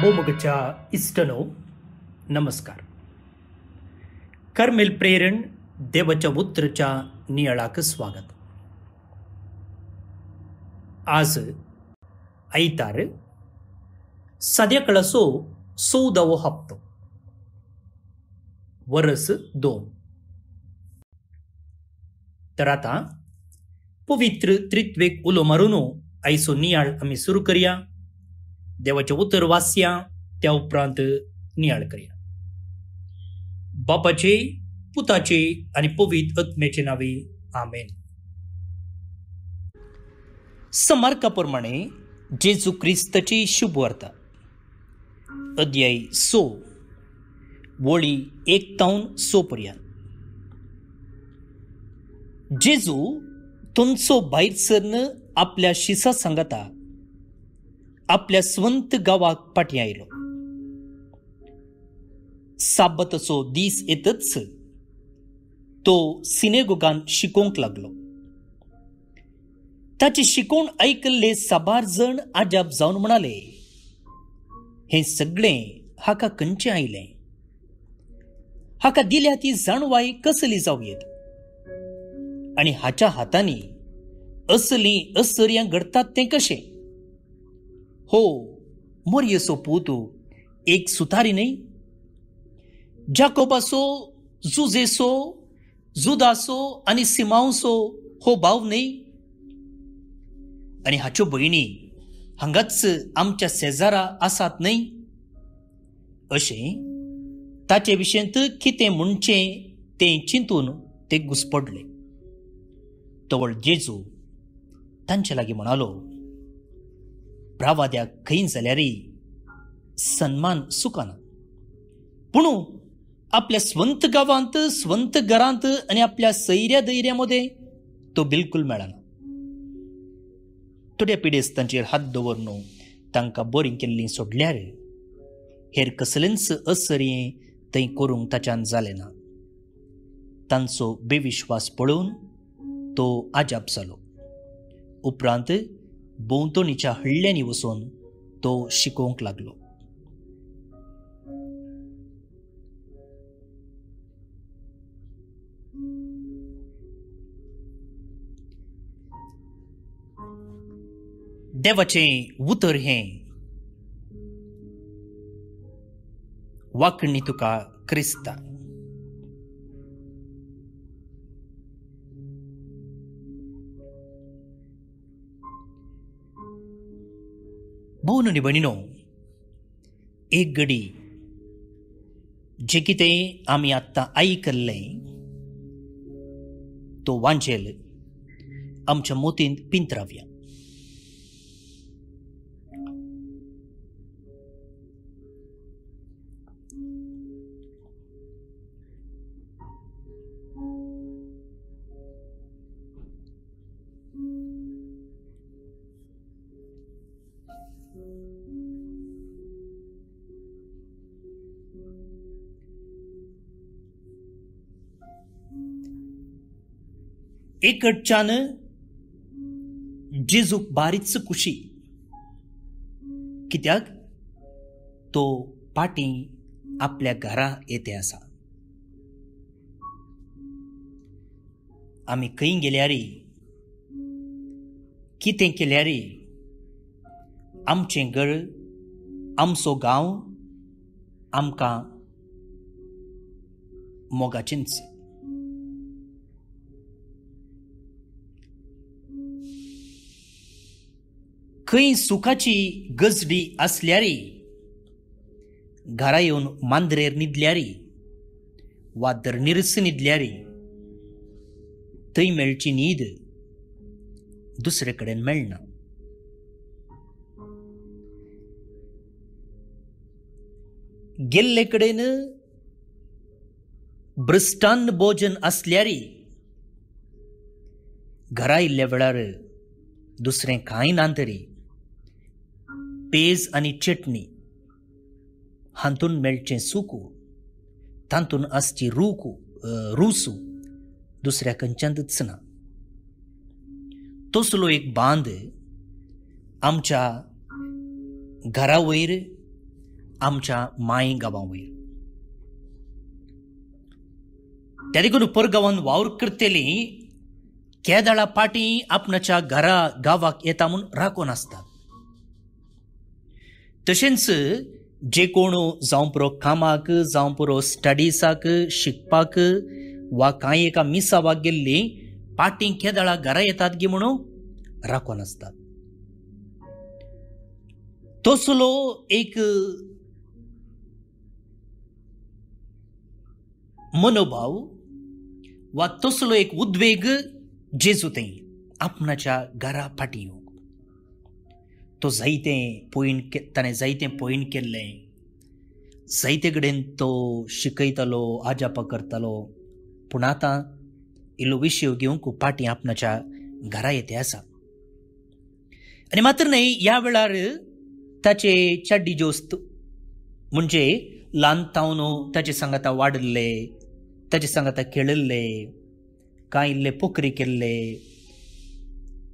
बोमगच्या इष्टनो नमस्कार. कर्मेल प्रेरण देवाच्या उतरच्या नियाळाक स्वागत. आज आयतार सद्याकळसो 14वो हप्तो वर्स 2. तर आता पवित्र त्रित्वेक उलो मारूनो आयसो नियाळ आम्ही सुरू करूया. देवाचे उतर वाचया, त्या उपरांत नियाळ करूया. बापाचे, पुताचे आणि पवित्र आत्म्याचे नावे आमेन. समारकाप्रमाणे जेजू ख्रिस्ताची शुभ वार्ता अध्याय 6 वळी 1 तावन 6 पर्यंत. जेजू तुमचो भायर सरन आपल्या शिसा सांगता आपल्या स्वंत गावाक पाठी आयलो. साबतचो दीस येतच तो सिनेगोगान शिकोवंक लागलो. ताची शिकोवण ऐकल्ले साबार जण आजाप जावन म्हणाले, हे सगळें हाका खंयचे आयले? हाका दिल्या ती जाणवाय कसली जाव येत? आणि हाच्या हातांनी असली असर्यां घडतात ते कशें? हो, मोरयेचो पूत एक सुतारी न्ही? जाकोबाचो, जुजेचो, जुदाचो आणि सिमावचो हो भाव न्ही? आणि हाच्यो भयणी हांगाच आमच्या शेजारा आसात न्ही? अशें ताचे विशयंत कितें म्हणचें तें चिंतून ते घुसपडले. तवळ जेजू तांचे लागीं म्हणालो, ब्रावाद्याक खंय जाल्यारय सन्मान सुकाना, पूण आपल्या स्वंत गावांत, स्वंत घरांत आणि आपल्या सैऱ्या दैऱ्यामध्ये तो बिलकुल मेळना. थोड्या पिडेस तांचेर हात दवरून तांकां बोरीं केल्लीं सोडल्यार हेर कसलेंच असर्ये थंय करूंक ताच्यान जालें ना. तांचो बेविश्वास पळोवन तो आजाप जालो. उपरांत भोंवतणीच्या हळ्यांनी वचून तो शिकोवंक लागलो. देवाचें उतर हें वाकणी तुका क्रिस्ता. भोवन आनी भयणीनो, एक घडी जें कितें आमी आत्तां आयकल्लें तो वांजेल आमच्या मोतींत पिंतरावया. एक कडच्यान जेजूक बारीच खुशी, कित्याक तो पाटी आपल्या घरा येते आसा. आमी खंय गेल्यारय, कितें केल्यारय आमचें घर, आमचो गांव आमकां मोगाचेंच. खंय सुखाची गजडी आसल्यारय, घरा येवन मांद्रेर न्हिदल्यारय वा धरणीरस न्हिदल्यारय थंय मेळची न्हीद दुसरे कडेन मेळना. गेल्ले कडेन भ्रष्टान्न भोजन आसल्यारय घरा येयल्ल्या वेळार दुसरें कांय ना तरी पेज आनी चटणी हातून मेळचें सूख, तातून आसची रूस दुसऱ्या खंयच्यानच ना. तसलो एक बांद आमच्या घरा वयर आमच्या माय गांवां वयर. त्या देखून परगांवांत वावर करतली केदाळा पाटी आपणाच्या घरा गांवाक येता म्हूण राखून आसतात. तशेंच जे कोण जावं पुरो कामाक, जावं पुरो स्टडीसाक, शिकपाक वा कांय एका मिसावाक गेल्ली पाटी केदाळा घरा येतात गे म्हणून राखून आसतात. तसलो एक मनोभाव वा तसलो एक उद्वेग जेजूतें आपणाच्या घरा फाटी येवंक. तो ताणें जायतें पयण केल्लें, जायते कडेन तो शिकयतालो, आजापा करतालो, पूण आतां इल्लो विशय घेवंक पाटी आपणाच्या घरा येते आसा. आनी मात्र न्हय, ह्या वेळार ताचे चाड्डी जोस्त म्हणजे ल्हान तावन ताचे सांगाता वाडल्ले, ताचे सांगाता खेळिल्ले, कांय इल्ले पोखरी केल्ले,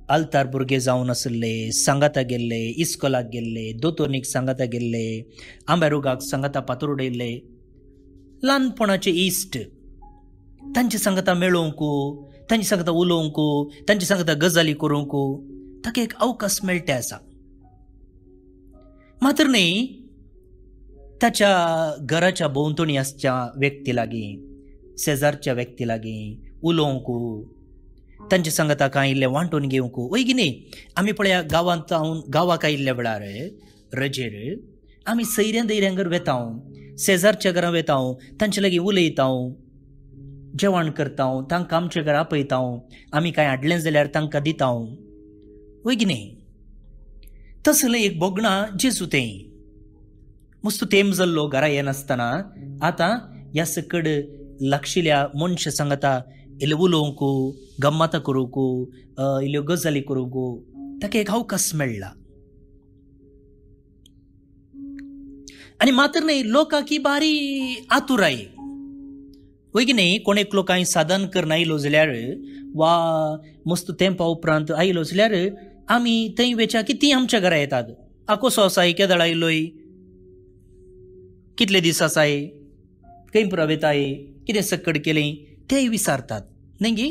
आल्तार भुरगे जावन आसले, सांगाता गेल्ले, इस्कॉलाक गेल्ले, दोतोर्नीक सांगाता गेल्ले, आंब्यारुगाक सांगाता पातूर उडयल्ले, ल्हानपणाचे इश्ट तांचे सांगाता मेळोवंक, तांचे सांगाता उलोवंक, तांचे सांगाता गजाली करूंक ताका एक अवकाश मेळटे आसा. मात्र न्ही, ताच्या घराच्या भोंवतणी आसच्या व्यक्ती लागीं, शेजारच्या व्यक्ती लागीं उलोवंक, तांचे सांगाता कांय इल्लें वांटून घेवंक. वय गी न्ही, आमी पळया गांवाक आयिल्ल्या वेळार रजेर आमी सैऱ्या दैऱ्यांगर वेता, शेजारच्या घरां वेता, तांचे लागीं उलयता, जेवण करता, तांकां आमच्या घरा आपयता, आमी कांय हाडलें जाल्यार तांकां दिता. वय गी न्ही, तसलें एक बोगणां जेजूतें मस्त तेंप जाल्लो घरा येनासतना आतां ह्या सकड लागशिल्ल्या मनशा सांगाता इल्लें उलोवंक, गम्मातां करूंक, इल्ल्यो गजाली करूंक ताका एक अवकाश मेळ्ळा. आनी मात्र न्ही, लोकांक ही बारी आतुराय. वय गी न्ही, कोण एकलो कांय साधन करून आयलो जाल्यार वा मस्त तेंपा उपरांत आयलो जाल्यार आमी थंय वेच्या की ती आमच्या घरा येतात. कसो आसाय, केदाळ आयलोय, कितले दीस आसाय, खंय प्रवेताय, कितें सकड केलें तेय विचारतात न्ही गी.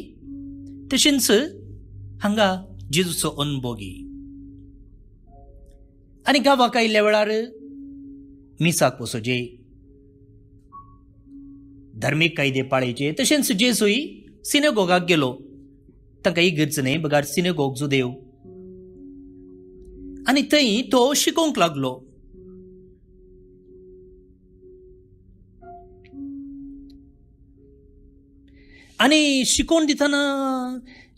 तशेंच हांगा जेजूचो अनुभव गी. आनी गांवाक आयिल्ल्या वेळार मिसाक वचोचे, धर्मीक कायदे पाळयचे. तशेंच जेजूय सिनेगोगाक गेलो, तांकां इगर्ज न्ही बगार सिनेगोगचो देव, आनी थंय तो शिकोवंक लागलो. आनी शिकोवन दितना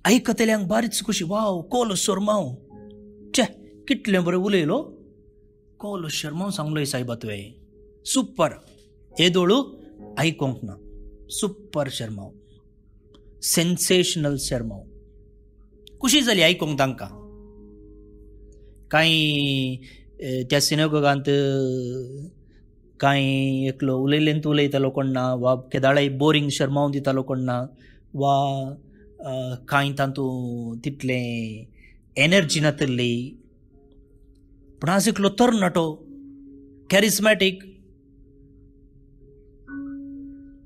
आयकतल्यांक बारीच कशी वाव कोलो शर्माव, चे कितलें बरें उलयलो, कोलो शर्माव सांगलोय सायबा तुवें, सुपर, हे दोळू आयकोंक ना, सुपर शर्माव, सेन्सेशनल शर्माव. खुशी जाली आयकोंक तांकां. कांय त्या सिनेगोगांत कांय एकलो उलयलें तूं उलयतालो कोण ना, वा केदाळाय बोरींग शर्मावन दितालो कोण ना, वा कांय तातूंत तितलें एनर्जी नातली. पूण आज एकलो तरणाटो, कॅरिस्मॅटीक,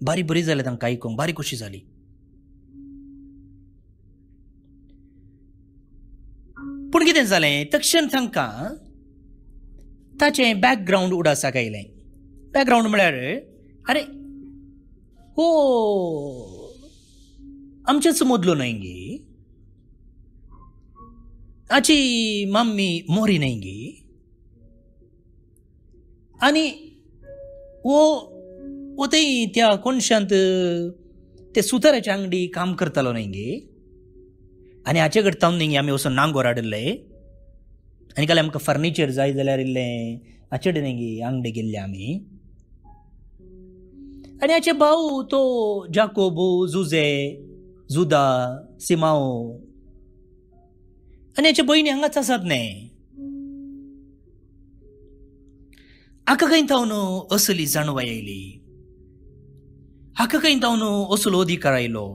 बारी बरी जालें तांकां आयकोंक, बारी खुशी जाली. पूण कितें जालें, तक्षण तांकां ताचें बॅकग्रावंड उडासाक आयलें. बॅकग्रावंड म्हळ्यार अरे हो आमचेच मदलो न्हय गे, हाची मम्मी मोरी न्हय गे, आनी वो थंय त्या कोणशांत ते सुताराच्या अंगडी काम करतालो न्हय गे, आनी हाचे कडे न्ही आमी वचून नांगोर हाडले, आनी काल आमकां फर्निचर जाय जाल्यार इल्लें हाचे कडेन गे अंगडे गेल्ले आमी. आनी हाचे भाऊ तो जाकोबो, जुजे, जुदा, सिमाओ, आनी हाचे भयणी हांगाच आसात न्ही. हाका खंय तावन असली जाणवाय आयली, हाका खंय तावन असलो अधिकार आयलो,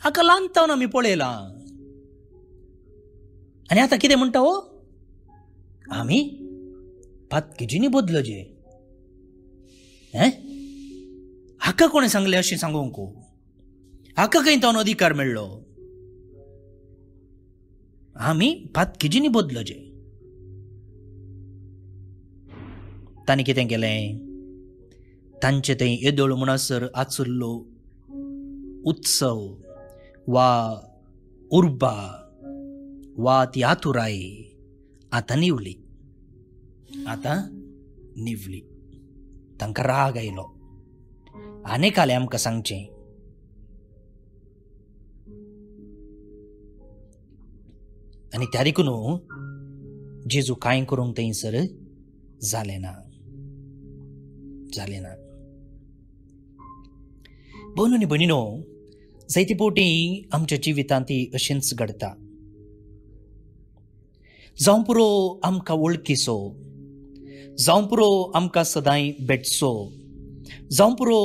हाका ल्हान तावन आमी पळयलां. आनी आतां कितें म्हणटा हो, आमी पातकिजींनी बदलचे. हाका कोणे सांगले अशें सांगूंक? हाका खंय तावन अधिकार मेळ्ळो? आमी पातकिजींनी बदलचे. तांणी कितें केलें? तांचे थंय येदोळ म्हणसर आचुरलो उत्सव वा उर्बा वा ती आतुराय आतां निवली. तांकां राग आयलो. आनीक आलें आमकां सांगचें. आनी त्या देखून जेजू कांय करूंक थंयसर जालें ना. भोवन आनी भयणीनो, जायते फावटी आमच्या जिवितांत अशेंच घडटा. जावं पुरो आमकां वळखीचो, जावं पुरो आमकां सदांय भेटचो, जावं पुरो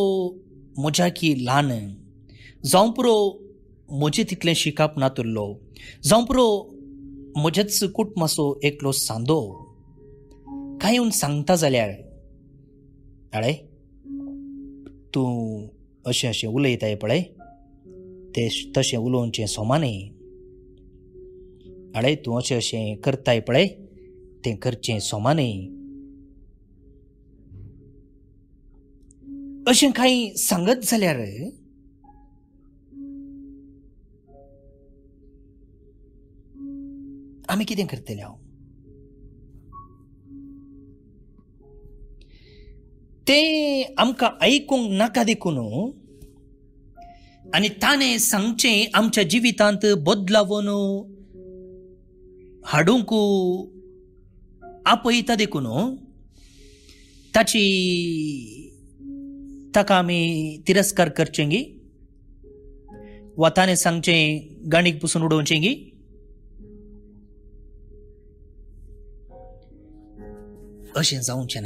म्हज्याकी ल्हान, जावं पुरो म्हजें तितलें शिकप नातुरलो, जावं पुरो म्हजेच कुटुंबाचो एकलो सांदो कांय येवन सांगता जाल्यार, आळे तूं अशें उलयताय पळय, ते तशें उलोवचें सोमानय. आळे तूं अशें करताय पळय, तें करचें सोमानय. अशें कांय सांगत जाल्यार आमी कितें करतले? तें आमकां आयकूंक नाका देखून आनी ताणें सांगचें आमच्या जिवितांत बदलावन हाडूंक आपयता देखून ताका आमी तिरस्कार करचें गी, वा ताणें सांगचें गाणीक पुसून उडोवचें गी? अशें जावचें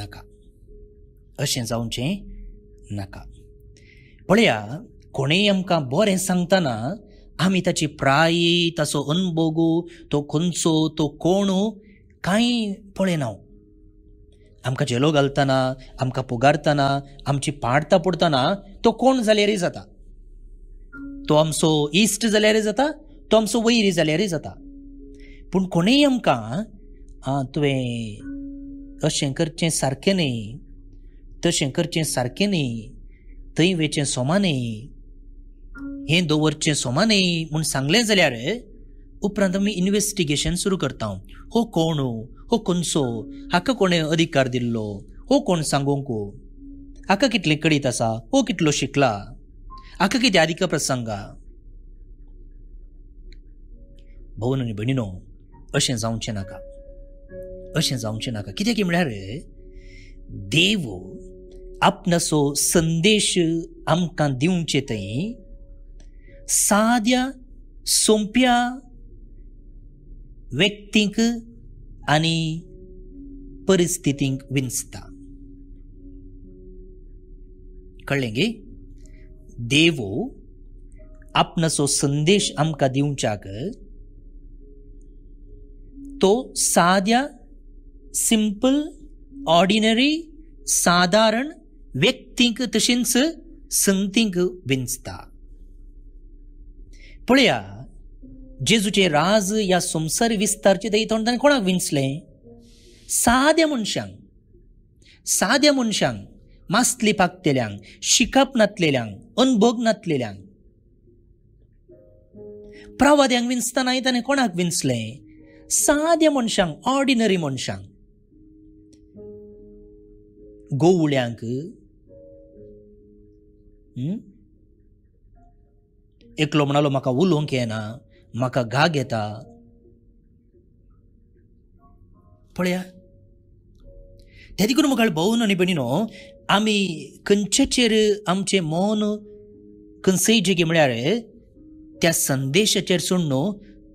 नाका. पळया, कोणेय आमकां बरें सांगतना आमी ताची प्राय, ताचो अनुभव, तो खंयचो, तो कोण कांय पळयना. आमकां जेलो घालतना, आमकां पुगारतना, आमची पाडता पडतना तो कोण जाल्यारय जाता. तो आमचो इश्ट जाल्यारय जाता, तो आमचो वैरी जाल्यारय जाता. पूण कोणेय आमकां तुवें अशें करचें सारकें न्ही, तशें करचें सारकें न्ही, थंय वेचें सोमानय, हें दवरचें सोमानय म्हूण सांगलें जाल्यार उपरांत आमी इन्वेस्टिगेशन सुरू करता. हो कोण, हो खंयचो, हाका कोणें अधिकार दिल्लो, हो कोण सांगूंक, हाका कितलें कळीत आसा, हो कितलो शिकला, हाका कितें अधिकार प्रसंगा. भोवन आनी भयणीनो, अशें जावचें नाका. कित्याक म्हळ्यार देव आपणाचो संदेश आमकां दिवचे थंय साद्या सोंप्या व्यक्तींक आनी परिस्थितींक विंचता. कळ्ळें गे? देव आपणाचो संदेश आमकां दिवच्याक तो साद्या सिंपल ऑर्डिनरी साधारण व्यक्तींक तशेंच संगतींक विंचता. पळया, जेजूचे राज ह्या संवसार विस्तारचे थंय ताणें कोणाक विंचलें? साद्या मनशांक, मास्तली पाकतेल्यांक, शिकप नातलेल्यांक, अनुभव नातलेल्यांक. प्रवाद्यांक विंचतना ताणें कोणाक विंचलें? साद्या मनशांक, ऑर्डिनरी मनशांक. गोवळ्यांक, एकलो म्हणालो म्हाका उलोवंक येना, म्हाका घाग येता. पळया, त्या देखून मुखार भोवन आनी भयणीनो, आमी खंयचेचेर आमचें मौन खंयचेय गे म्हळ्यार त्या संदेशाचेर सोड न्हू,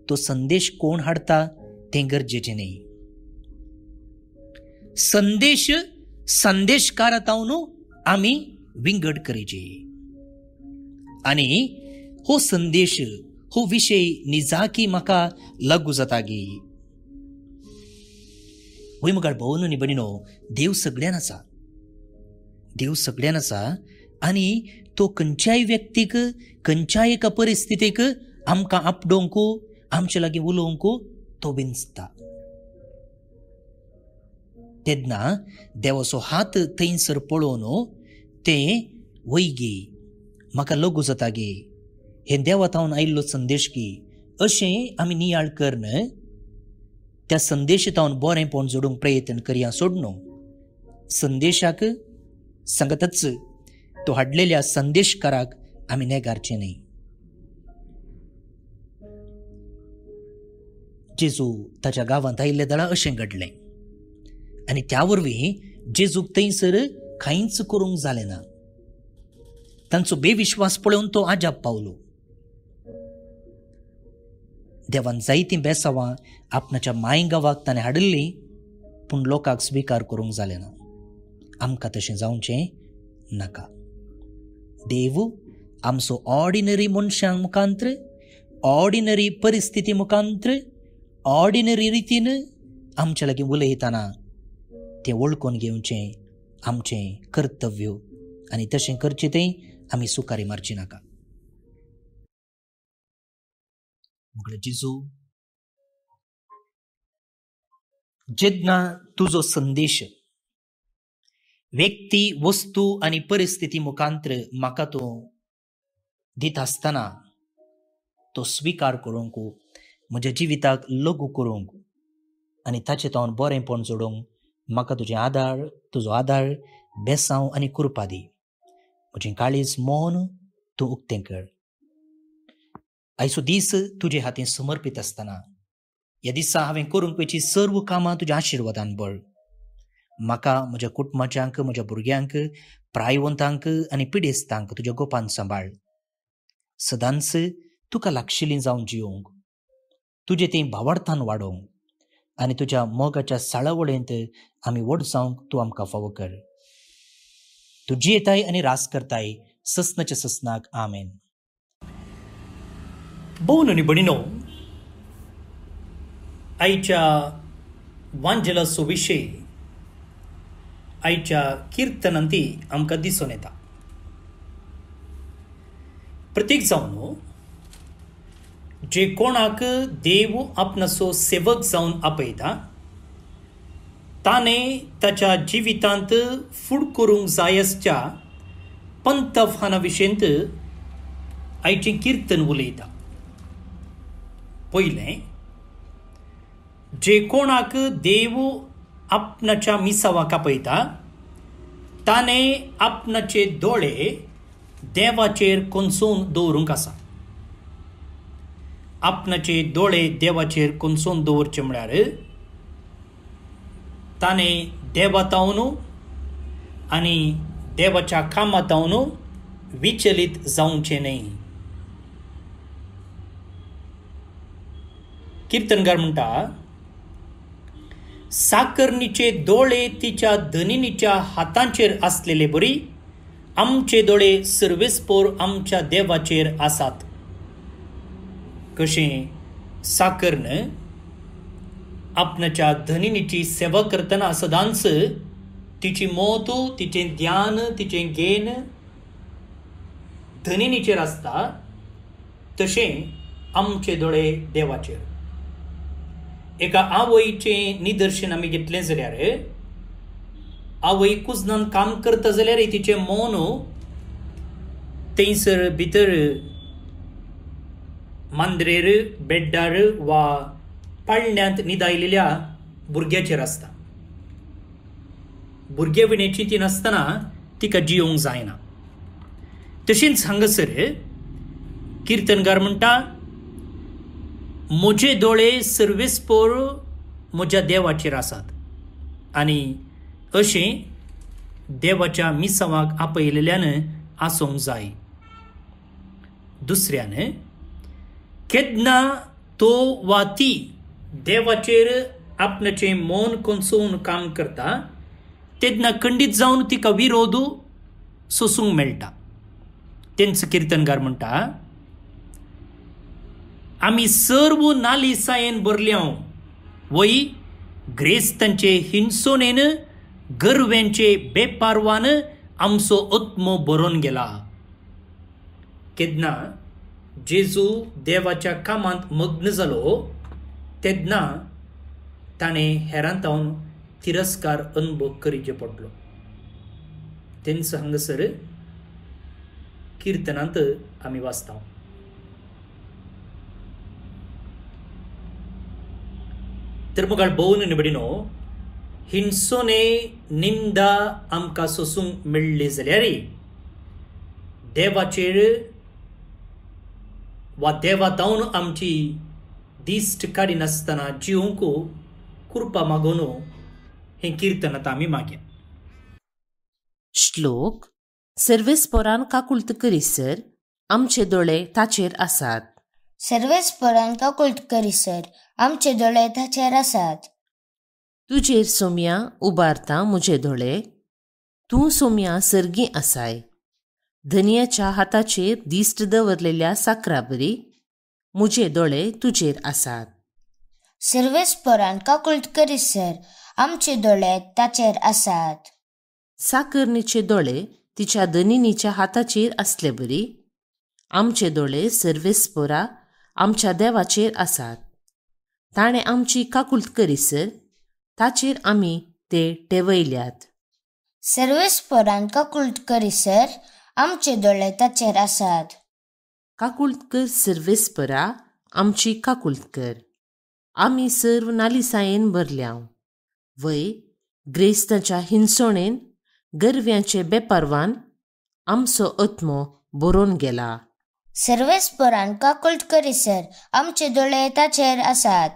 तो संदेश कोण हाडटा तें गरजेचें न्ही. संदेशकार जावन आमी विंगड करचे आनी हो संदेश, हो विशय निजाकी म्हाका लागू जाता गी. वय मुगाळ भोवन न्ही बनिनो, देव सगळ्यान आसा. देव सगळ्यान आसा आनी तो खंयच्याय व्यक्तीक खंयच्याय एका परिस्थितीक आमकां आपडोवंकू आमचे लागीं उलोवंकू तो बिनसता. तेन्ना देवाचो हात थंयसर पळोवन तें वय गे, म्हाका लगू जाता गे, हे देवातावन आयिल्लो संदेश गे, अशें आमी नियाळ करन त्या संदेशातावन बरेंपण जोडूंक प्रयत्न करया. सोडनो संदेशाक सांगतच तो हाडलेल्या संदेशकाराक आमी नेगारचे न्ही. जेजू ताच्या गांवांत आयिल्ल्या दळा अशें घडलें आनी त्या वरवीं जेजूक थंयसर कांयच करूंक जालें ना. तांचो बेविश्वास पळोवन तो आजाप पावलो. देवान जायतीं बेसांवां आपणाच्या मायगांवाक ताणें हाडिल्लीं, पूण लोकांक स्विकार करूंक जालें ना. आमकां तशें जावचें नाका. देव आमचो ऑर्डिनरी मनशां मुखांत्र, ऑर्डिनरी परिस्थिती मुखांत्र, ऑर्डिनरी रितीन आमचे लागीं उलयतना तें वळखून घेवचें आमचें कर्तव्य आनी तशें करचें तें आमी सुकारी मारची नाका. मुगळे जेजू, जेन्ना तुजो संदेश व्यक्ती, वस्तू आनी परिस्थिती मुखांत्र म्हाका तूं दित आसतना तो स्विकार करूंक, म्हज्या जिविताक लगू करूंक आनी ताचें तावन बरेंपण जोडूंक म्हाका तुजो आदार, बेसांव आनी कृपा दी. म्हजें काळीज मौन तूं उक्तें कर. आयचो दीस तुजे हातीन समर्पीत आसतना ह्या दिसा हांवें करूंक वेची सर्व कामां तुज्या आशिर्वादान बळ. म्हाका, म्हज्या कुटुंबाच्यांक, म्हज्या भुरग्यांक, प्रायवंतांक आनी पिडेस्तांक तुज्या गोपान सांबाळ. सदांच तुका लागशिल्लीं जावन जियोंक, तुजे तें भावार्थान वाडोवंक आनी तुज्या मोगाच्या साळावळेंत आमी व्हड जावंक तूं आमकां फावो कर. तुजी येताय आनी रास करताय ससनाच्या ससनाक. आमेन. भोवन आनी भणिनो, आयच्या वांजेलाचो विशय आयच्या किर्तनांती आमकां दिसून येता. प्रत्येक जावन जे कोणाक देव आपणाचो सेवक जावन आपयता ताणें ताच्या जिवितांत फूड करूंक जाय आसच्या पंथावाना विशयंत आयचें किर्तन उलयता. पयलें, जे कोणाक देव आपणाच्या मिसावाक आपयता ताणें आपणाचे दोळे देवाचेर कोंसून दवरूंक आसा. आपणाचे दोळे देवाचेर कोंसून दवरचे म्हळ्यार ताणें देवातावन आनी देवाच्या कामातावन विचलीत जावचें न्ही. किर्तनकार म्हणटा, साकरणीचे दोळे तिच्या धनिनीच्या हातांचेर आसलेले बरी, आमचे दोळे सर्वेस्पोर आमच्या देवाचेर आसात. कशें साकर्ण आपणाच्या धनिनीची सेवा करतना सदांच तिची मोत, तिचें ध्यान, तिचें गेन धनिनीचेर आसता, तशें आमचे दोळे देवाचेर. एका आवयचें निदर्शन आमी घेतलें जाल्यार, आवय कुजनान काम करता जाल्यार तिचें मौन थंयसर भितर मांद्रेर, बेड्डार वा पाळण्यांत न्हिदायलेल्या भुरग्याचेर आसता. भुरगे विणेची ती नासतना तिका जियोंक जायना. तशेंच हांगासर किर्तनकार म्हणटा, म्हजे दोळे सर्वेस्पोर म्हज्या देवाचेर आसात आनी अशें देवाच्या मिसावाक आपयलेल्यान आसूंक जाय. दुसऱ्यान, केन्ना तो वा ती देवाचेर आपणाचें मौन कोंसून काम करता तेन्ना खंडीत जावन तिका विरोध सोसूंक मेळटा. तेंच किर्तनकार म्हणटा, आमी सर्व नालिसायेन भरल्या वय ग्रेस्तांचे हिंसोनेन गरव्यांचे बेपारवान आमचो आत्मो बरोवन गेला. केन्ना जेजू देवाच्या कामांत मग्न जालो तेन्ना ताणें हेरांतावन तिरस्कार अनुभव करीचे पडलो. तेंच हांगासर किर्तनांत आमी वाचता. तर मुखार भोवन निवडिनो हिंसोने निंदा आमकां सोसूंक मेळ्ळी जाल्यार देवाचेर वा देवातावन आमची दिश्ट काडिनासतना जिवंक कृपा मागून हें कीर्तन आतां आमी मागया. श्लोक. सर्वेस्परान काकुळत करीसर आमचे दोळे ताचेर आसात. सर्वेस्परान काकुळत करीसर आमचे दोळे ताचेर आसात. तुजेर सोम्या उबारता म्हजे दोळे. तूं सोम्या सर्गी आसाय. धन्याच्या हाताचेर दिश्ट दवरलेल्या साकराबरी म्हजे दोळे तुजेर आसात. सर्वेस्परान काकुळत करीसर आमचे दोळे ताचेर आसात. साकरणीचे दोळे तिच्या धनिनीच्या हाताचेर असले बरी आमचे दोळे सर्वेस्परा आमच्या देवाचेर आसात. ताणें आमची काकुळत करीसर ताचेर आमी ते टेवयल्यात. सर्वेस्परान काकुळत करीसर आमचे दोळे ताचेर आसात. काकुळत कर सर्वेस्परा आमची काकुळत कर. आमी सर्व नालिसायेन भरल्या. वय ग्रेस्तांच्या हिंसोणेन गरव्यांचे बेपारवान आमचो आत्मो बरोवन गेला. सर्वेस्परान काकुळत करीसर आमचे दोळे ताचेर आसात.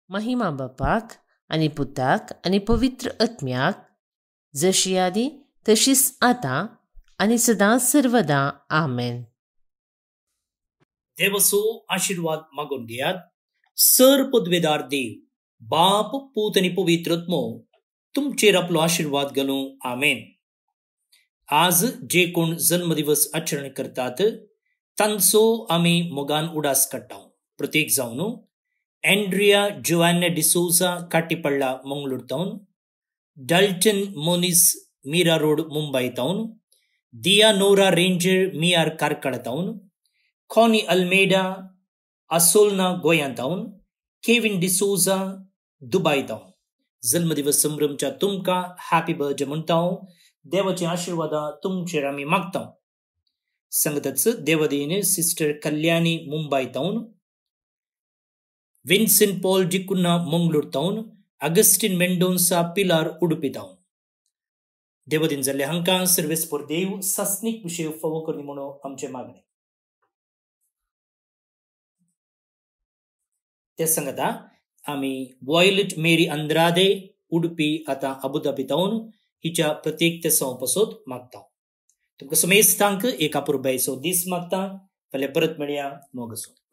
महिमा बापाक आनी पुताक आनी पवित्र आत्म्याक जशी आदी तशीच आतां आनी सदांच सर्वदा. आमेन. देवाचो आशीर्वाद मागून घेयात. सर पदवेदार देव, बाप, पूत आनी पवित्र आत्मो तुमचेर आपलो आशीर्वाद घालूं. आमेन. आज जे कोण जन्मदिवस आचरण करतात तांचो आमी मोगान उडास काडटा. प्रत्येक जावन एंड्रिया जोआन्ना डिसोजा काटीपडला मंगळूर तावन, डाल्टन मोनिस मीरा रोड मुंबई तावन, दिया नोरा रेंजर मियार कारकाड तावन, कॉनी अल्मेडा आसोलना गोंयां तावन, केविन डिसोजा दुबय तावन जन्मदिवस संभ्रमच्या तुमकां हॅपी बर्थडे म्हणटा. देवाची आशीर्वादा तुमचेर आमी मागता. संगतच देवदेन सिस्टर कल्याणी मुंबई तावन, विन्सेंट पॉल डिकुन्ना मंगळूर तावन, अगस्टिन मेंडोन्सा पिलार उडुपी तावन. देवदीन जाल्ले हांकां सर्वेस्पर देव सस्नीक विशय फावो करनी म्हणून आमचे मागणे. ते सांगता आमी वॉयलेट मेरी अंद्रादे उडुपी आतां अबुधाबी तावन हिच्या प्रत्येक ते संवपासोत मागता. तुमकां समेस्तांक एक अपुरबायचो दीस मागता. फाल्यां परत मेळया. मोग आसूं.